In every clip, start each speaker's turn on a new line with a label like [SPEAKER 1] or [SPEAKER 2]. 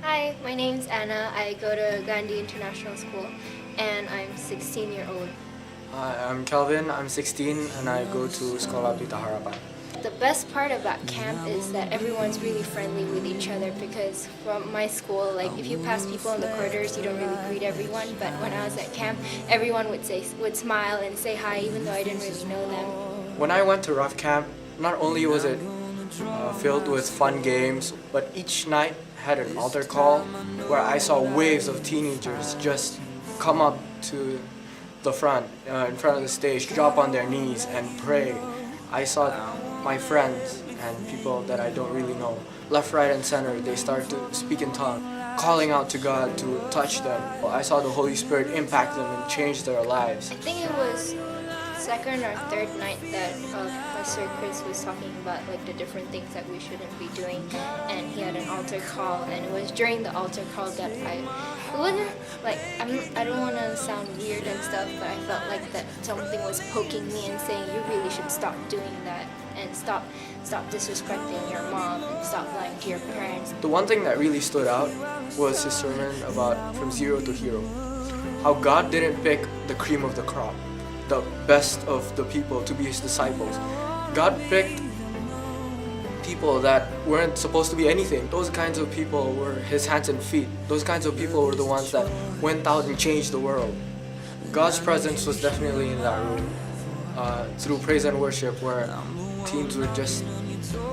[SPEAKER 1] Hi, my name's Anna. I go to Gandhi International School and I'm 16-year-old.
[SPEAKER 2] Hi, I'm Kelvin. I'm 16 and I go to Sekolah Pelita Harapan.
[SPEAKER 1] The best part about camp is that everyone's really friendly with each other because from my school, like if you pass people in the corridors, you don't really greet everyone. But when I was at camp, everyone would smile and say hi even though I didn't really know them.
[SPEAKER 2] When I went to Ruff Camp, not only was it filled with fun games, but each night had an altar call where I saw waves of teenagers just come up to the front, in front of the stage, drop on their knees and pray. I saw my friends and people that I don't really know, left, right, and center, they start to speak in tongues, calling out to God to touch them. I saw the Holy Spirit impact them and change their lives.
[SPEAKER 1] I think it was second or third night that Pastor Chris was talking about like the different things that we shouldn't be doing, and he had an altar call, and it was during the altar call that it wasn't like I don't want to sound weird and stuff, but I felt like that something was poking me and saying you really should stop doing that and stop disrespecting your mom and stop lying to your parents.
[SPEAKER 2] The one thing that really stood out was his sermon about from zero to hero. How God didn't pick the cream of the crop, the best of the people to be his disciples. God picked people that weren't supposed to be anything. Those kinds of people were his hands and feet. Those kinds of people were the ones that went out and changed the world. God's presence was definitely in that room through praise and worship, where teens were just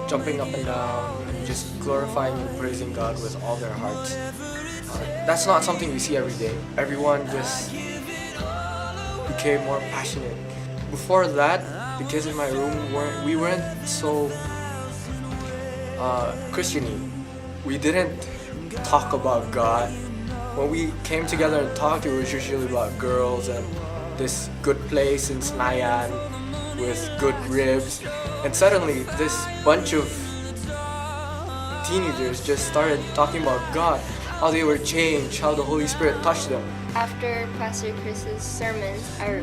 [SPEAKER 2] jumping up and down and just glorifying and praising God with all their hearts. That's not something we see every day. Everyone just became more passionate. Before that, the kids in my room weren't so Christian-y. We didn't talk about God. When we came together and talked, it was usually about girls and this good place in Senayan with good ribs. And suddenly, this bunch of teenagers just started talking about God, how they were changed, how the Holy Spirit touched them.
[SPEAKER 1] After Pastor Chris's sermons, I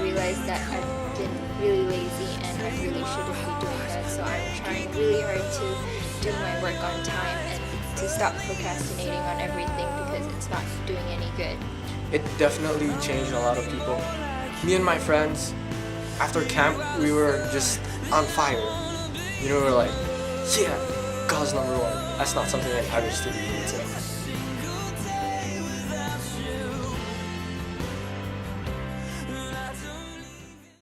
[SPEAKER 1] realized that I've been really lazy and I really shouldn't be doing that. So I'm trying really hard to do my work on time and to stop procrastinating on everything because it's not doing any good.
[SPEAKER 2] It definitely changed a lot of people. Me and my friends, after camp, we were just on fire. You know, we were like, yeah, God's number one. That's not something that average student would say.